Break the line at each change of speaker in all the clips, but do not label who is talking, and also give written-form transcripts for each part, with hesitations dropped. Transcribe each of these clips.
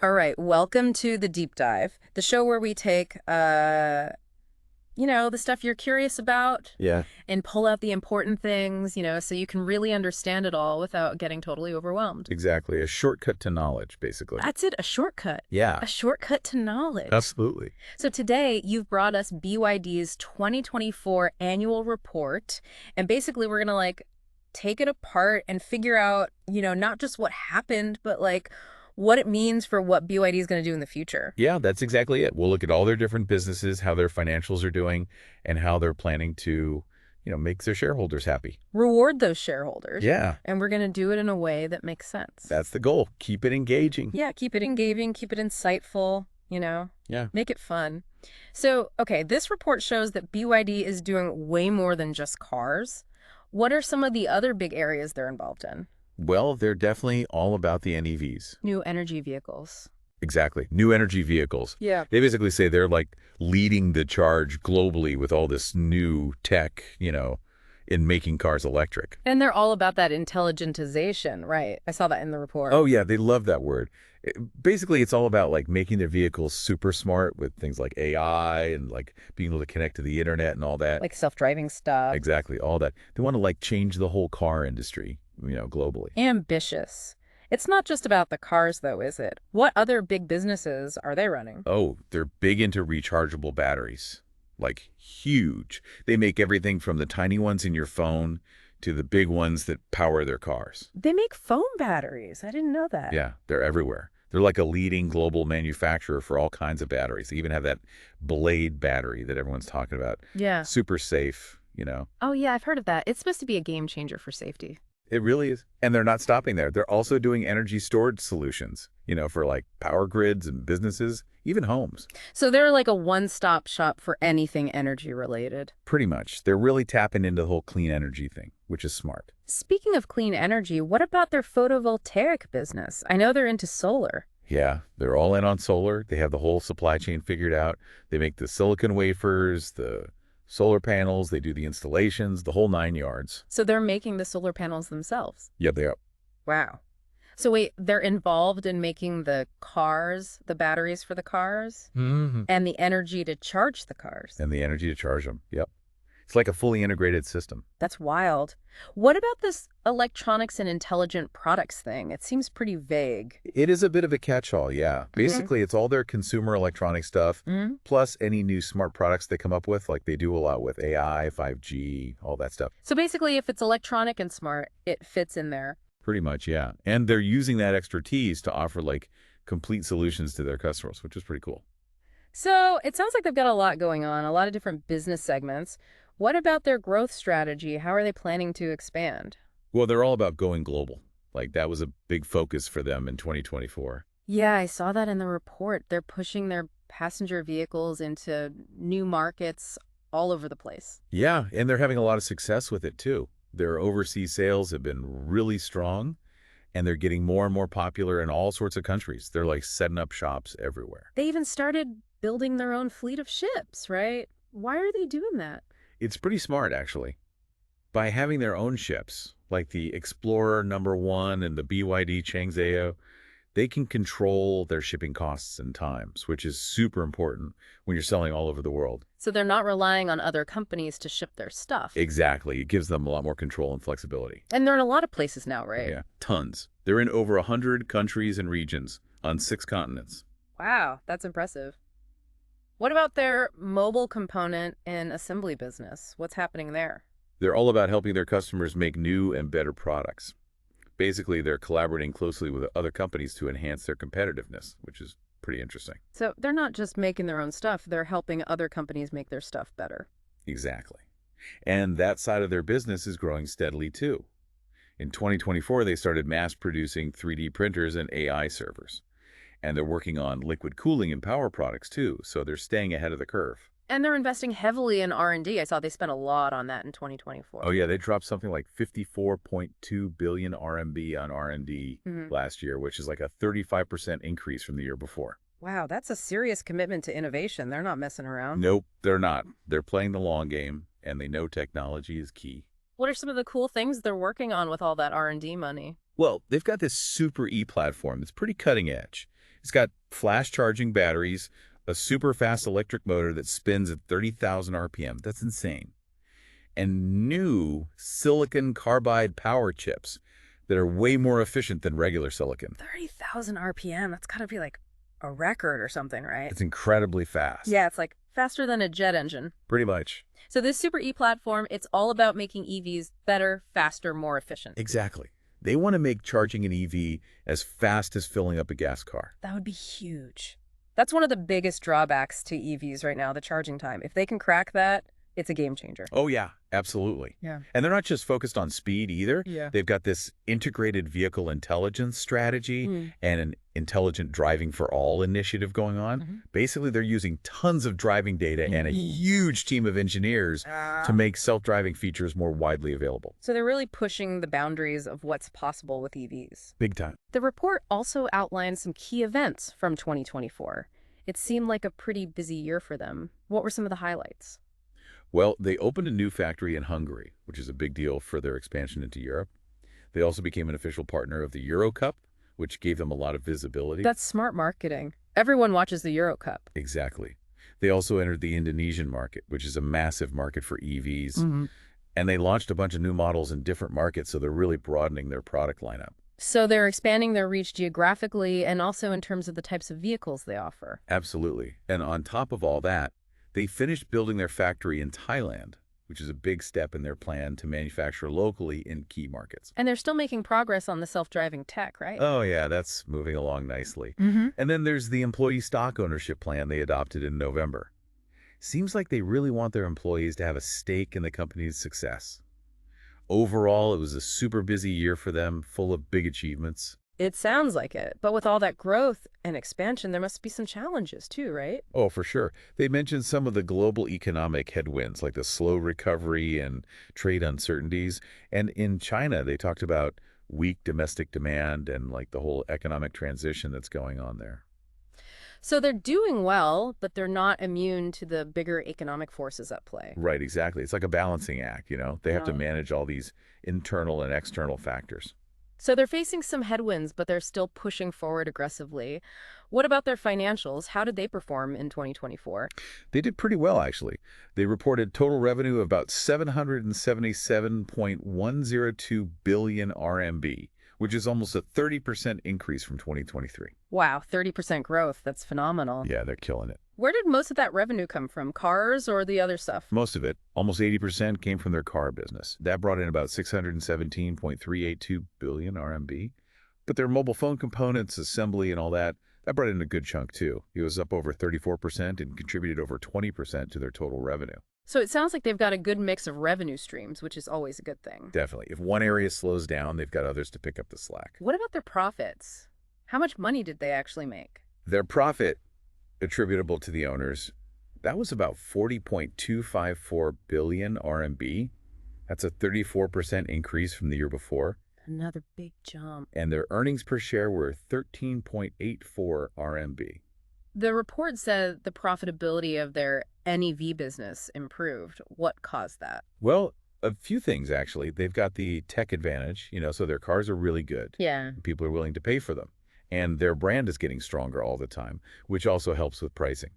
All right, welcome to the Deep Dive, the show where we take, the stuff you're curious about
Yeah,
and pull out the important things, so you can really understand it all without getting totally overwhelmed.
exactly. A shortcut to knowledge, basically.
That's it, a shortcut.
Yeah,
A shortcut to knowledge.
absolutely.
So today, you've brought us BYD's 2024 annual report, and basically we're going to take it apart and figure out, not just what happened, but what it means for what BYD is going to do in the future.
Yeah, that's exactly it. We'll look at all their different businesses, how their financials are doing, and how they're planning to, make their shareholders happy.
Reward those shareholders,
Yeah,
and we're going to do it in a way that makes sense.
that's the goal. Keep it engaging.
Yeah, keep it engaging, keep it insightful,
Yeah.
make it fun. So, okay, this report shows that BYD is doing way more than just cars. What are some of the other big areas they're involved in?
Well, they're definitely all about the NEVs.
New energy vehicles.
Exactly. New energy vehicles.
Yeah.
They basically say they're like leading the charge globally with all this new tech, in making cars electric.
And they're all about that intelligentization, right? I saw that in the report.
Oh, yeah, they love that word. Basically, it's all about like making their vehicles super smart with things like AI and like being able to connect to the internet and all that.
Like self-driving stuff.
Exactly, all that. They want to like change the whole car industry, globally.
Ambitious. It's not just about the cars, though, is it? What other big businesses are they running?
Oh, they're big into rechargeable batteries. Like huge. They make everything from the tiny ones in your phone to the big ones that power their cars.
They make phone batteries. I didn't know that.
Yeah, they're everywhere. They're like a leading global manufacturer for all kinds of batteries. They even have that Blade battery that everyone's talking about.
Yeah.
Super safe.
Oh, yeah, I've heard of that. It's supposed to be a game changer for safety.
It really is. And they're not stopping there. They're also doing energy storage solutions, for like power grids and businesses, even homes.
So they're like a one-stop shop for anything energy related.
Pretty much. They're really tapping into the whole clean energy thing, which is smart.
Speaking of clean energy, what about their photovoltaic business? I know they're into solar.
Yeah, they're all in on solar. They have the whole supply chain figured out. They make the silicon wafers, the solar panels, they do the installations, the whole 9 yards.
So they're making the solar panels themselves.
Yeah, they are.
Wow. So wait, they're involved in making the cars, the batteries for the cars,
Mm-hmm.
and the energy to charge the cars.
And the energy to charge them. Yep. It's like a fully integrated system.
That's wild. What about this electronics and intelligent products thing? It seems pretty vague.
It is a bit of a catch-all, yeah. Basically, it's all their consumer electronic stuff,
Mm-hmm.
plus any new smart products they come up with, like they do a lot with AI, 5G, all that stuff.
So basically, if it's electronic and smart, it fits in there.
Pretty much, yeah. And they're using that expertise to offer like complete solutions to their customers, which is pretty cool.
So it sounds like they've got a lot going on, a lot of different business segments. What about their growth strategy? How are they planning to expand?
Well, they're all about going global. Like that was a big focus for them in 2024.
Yeah, I saw that in the report. They're pushing their passenger vehicles into new markets all over the place.
Yeah, and they're having a lot of success with it too. Their overseas sales have been really strong, and they're getting more and more popular in all sorts of countries. They're like setting up shops everywhere.
They even started building their own fleet of ships, right? Why are they doing that?
It's pretty smart, actually. By having their own ships, like the Explorer #1 and the BYD Changzhou, they can control their shipping costs and times, which is super important when you're selling all over the world.
So they're not relying on other companies to ship their stuff.
Exactly. It gives them a lot more control and flexibility.
And they're in a lot of places now, right?
Yeah, tons. They're in over 100 countries and regions on 6 continents.
Wow, that's impressive. What about their mobile component and assembly business? What's happening there?
They're all about helping their customers make new and better products. Basically, they're collaborating closely with other companies to enhance their competitiveness, which is pretty interesting.
So they're not just making their own stuff, they're helping other companies make their stuff better.
Exactly. And that side of their business is growing steadily too. In 2024, they started mass producing 3D printers and AI servers. And they're working on liquid cooling and power products too, so they're staying ahead of the curve.
And they're investing heavily in R&D. I saw they spent a lot on that in 2024.
Oh yeah, they dropped something like 54.2 billion RMB on R&D last year, which is like a 35% increase from the year before.
Wow, that's a serious commitment to innovation. They're not messing around.
Nope, they're not. They're playing the long game, and they know technology is key.
What are some of the cool things they're working on with all that R&D money?
Well, they've got this Super E platform that's pretty cutting edge. It's got flash charging batteries, a super fast electric motor that spins at 30,000 RPM. That's insane. And new silicon carbide power chips that are way more efficient than regular silicon.
30,000 RPM. That's got to be like a record or something, right?
It's incredibly fast.
Yeah, it's like faster than a jet engine.
Pretty much.
So this Super E platform, it's all about making EVs better, faster, more efficient.
Exactly. They want to make charging an EV as fast as filling up a gas car.
That would be huge. That's one of the biggest drawbacks to EVs right now, the charging time. If they can crack that, it's a game changer.
Oh, yeah, absolutely.
Yeah.
And they're not just focused on speed either.
Yeah.
They've got this integrated vehicle intelligence strategy and an intelligent driving for all initiative going on. Basically, they're using tons of driving data and a huge team of engineers to make self-driving features more widely available.
So they're really pushing the boundaries of what's possible with EVs.
Big time.
The report also outlined some key events from 2024. It seemed like a pretty busy year for them. What were some of the highlights?
Well, they opened a new factory in Hungary, which is a big deal for their expansion into Europe. They also became an official partner of the Euro Cup, which gave them a lot of visibility.
That's smart marketing. Everyone watches the Euro Cup.
Exactly. They also entered the Indonesian market, which is a massive market for EVs. And they launched a bunch of new models in different markets, so they're really broadening their product lineup.
So they're expanding their reach geographically and also in terms of the types of vehicles they offer.
Absolutely. And on top of all that, they finished building their factory in Thailand, which is a big step in their plan to manufacture locally in key markets.
And they're still making progress on the self-driving tech, right?
Oh, yeah, that's moving along nicely. And then there's the employee stock ownership plan they adopted in November. Seems like they really want their employees to have a stake in the company's success. Overall, it was a super busy year for them, full of big achievements.
It sounds like it. But with all that growth and expansion, there must be some challenges too, right?
Oh, for sure. They mentioned some of the global economic headwinds, like the slow recovery and trade uncertainties. And in China, they talked about weak domestic demand and like the whole economic transition that's going on there.
So they're doing well, but they're not immune to the bigger economic forces at play.
Right, exactly. It's like a balancing act, you know? They have to
Right.
manage all these internal and external factors.
So they're facing some headwinds, but they're still pushing forward aggressively. What about their financials? How did they perform in 2024?
They did pretty well, actually. They reported total revenue of about 777.102 billion RMB, which is almost a 30% increase from 2023.
Wow, 30% growth. That's phenomenal.
Yeah, they're killing it.
Where did most of that revenue come from? Cars or the other stuff?
Most of it, almost 80%, came from their car business. That brought in about 617.382 billion RMB. But their mobile phone components, assembly, and all that brought in a good chunk too. It was up over 34% and contributed over 20% to their total revenue.
So it sounds like they've got a good mix of revenue streams, which is always a good thing.
Definitely. If one area slows down, they've got others to pick up the slack.
What about their profits? How much money did they actually make?
Their profit attributable to the owners, that was about 40.254 billion RMB. That's a 34% increase from the year before.
Another big jump.
And their earnings per share were 13.84 RMB.
The report said the profitability of their NEV business improved. What caused that?
Well, a few things, actually. They've got the tech advantage, so their cars are really good.
Yeah.
People are willing to pay for them. And their brand is getting stronger all the time, which also helps with pricing.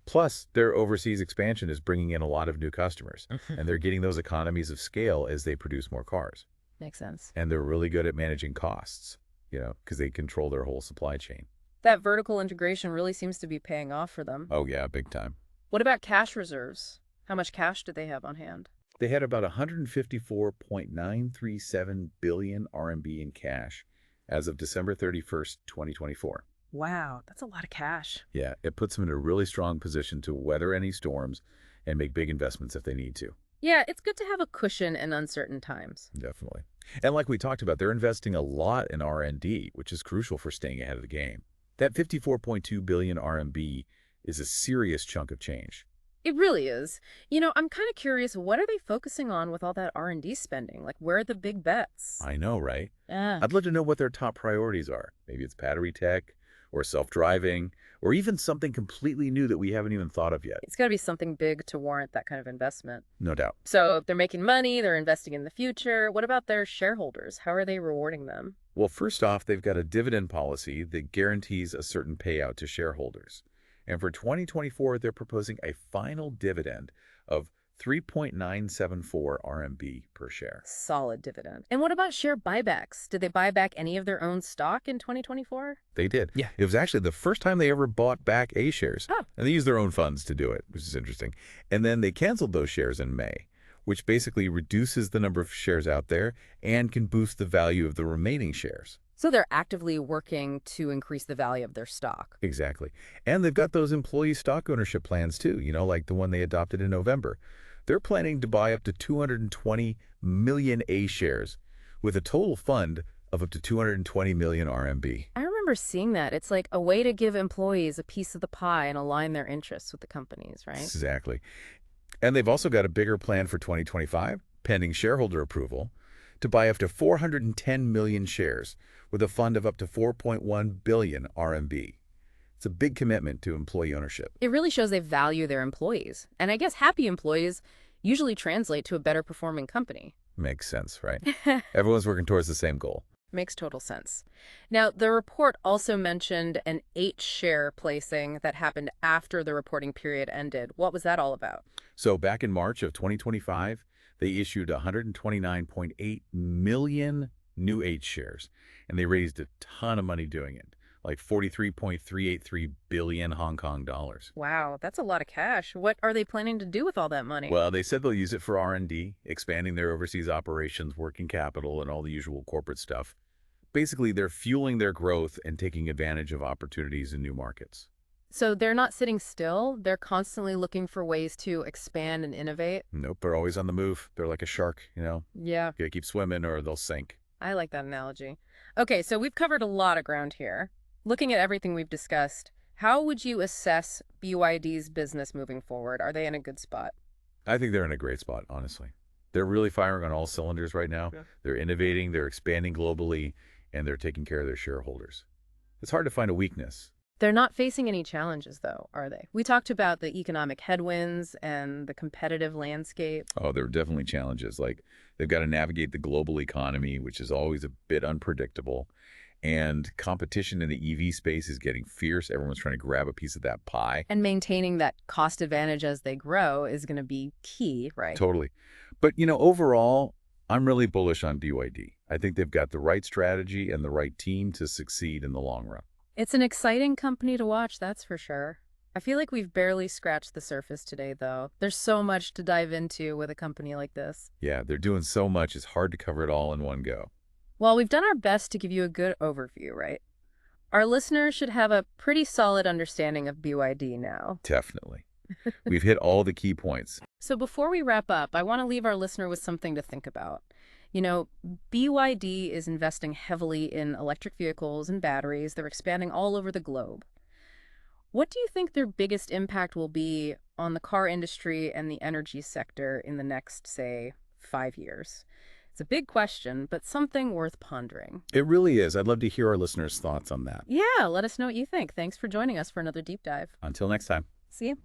Plus, their overseas expansion is bringing in a lot of new customers, and they're getting those economies of scale as they produce more cars.
Makes sense.
And they're really good at managing costs, because they control their whole supply chain.
That vertical integration really seems to be paying off for them.
Oh, yeah, big time.
What about cash reserves? How much cash did they have on hand?
They had about 154.937 billion RMB in cash as of December 31st, 2024.
Wow, that's a lot of cash.
Yeah, it puts them in a really strong position to weather any storms and make big investments if they need to.
Yeah, it's good to have a cushion in uncertain times.
Definitely. And like we talked about, they're investing a lot in R&D, which is crucial for staying ahead of the game. That 54.2 billion RMB is a serious chunk of change.
It really is. I'm kind of curious, what are they focusing on with all that R&D spending? Like, where are the big bets?
I know, right?
Yeah.
I'd love to know what their top priorities are. Maybe it's battery tech or self-driving, or even something completely new that we haven't even thought of yet.
It's got to be something big to warrant that kind of investment.
No doubt.
So if they're making money, they're investing in the future. What about their shareholders? How are they rewarding them?
Well, first off, they've got a dividend policy that guarantees a certain payout to shareholders. And for 2024, they're proposing a final dividend of 3.974 RMB per share.
Solid dividend. And what about share buybacks? Did they buy back any of their own stock in 2024?
They did. Yeah. It was actually the first time they ever bought back A shares.
Oh,
And they used their own funds to do it, which is interesting. And then they canceled those shares in May, which basically reduces the number of shares out there and can boost the value of the remaining shares.
so they're actively working to increase the value of their stock.
Exactly. And they've got those employee stock ownership plans too, like the one they adopted in November. They're planning to buy up to 220 million A shares with a total fund of up to 220 million RMB.
I remember seeing that. It's like a way to give employees a piece of the pie and align their interests with the companies, right?
Exactly. And they've also got a bigger plan for 2025, pending shareholder approval, to buy up to 410 million shares with a fund of up to 4.1 billion RMB. It's a big commitment to employee ownership.
It really shows they value their employees. And I guess happy employees usually translate to a better performing company.
Makes sense, right? Everyone's working towards the same goal.
Makes total sense. Now, the report also mentioned an H-share placing that happened after the reporting period ended. What was that all about?
So back in March of 2025, they issued 129.8 million new H shares, and they raised a ton of money doing it, like 43.383 billion Hong Kong dollars.
Wow, that's a lot of cash. What are they planning to do with all that money?
Well, they said they'll use it for R&D, expanding their overseas operations, working capital, and all the usual corporate stuff. Basically, they're fueling their growth and taking advantage of opportunities in new markets.
So they're not sitting still. They're constantly looking for ways to expand and innovate.
Nope, they're always on the move. They're like a shark.
Yeah,
Gotta keep swimming or they'll sink.
I like that analogy. Okay, so we've covered a lot of ground here. Looking at everything we've discussed, how would you assess BYD's business moving forward? Are they in a good spot?
I think they're in a great spot, honestly. They're really firing on all cylinders right now. Yeah. They're innovating, they're expanding globally, and they're taking care of their shareholders. It's hard to find a weakness.
They're not facing any challenges, though, are they? We talked about the economic headwinds and the competitive landscape.
Oh, there are definitely challenges. Like they've got to navigate the global economy, which is always a bit unpredictable. And competition in the EV space is getting fierce. Everyone's trying to grab a piece of that pie.
And maintaining that cost advantage as they grow is going to be key, right?
Totally. But, overall, I'm really bullish on BYD. I think they've got the right strategy and the right team to succeed in the long run.
It's an exciting company to watch, that's for sure. I feel like we've barely scratched the surface today, though. There's so much to dive into with a company like this.
Yeah, they're doing so much, it's hard to cover it all in one go.
Well, we've done our best to give you a good overview, right? Our listeners should have a pretty solid understanding of BYD now.
Definitely. We've hit all the key points.
So before we wrap up, I want to leave our listener with something to think about. BYD is investing heavily in electric vehicles and batteries. They're expanding all over the globe. What do you think their biggest impact will be on the car industry and the energy sector in the next, say, 5 years? It's a big question, but something worth pondering.
It really is. I'd love to hear our listeners' thoughts on that.
Yeah, let us know what you think. Thanks for joining us for another deep dive.
Until next time.
See you.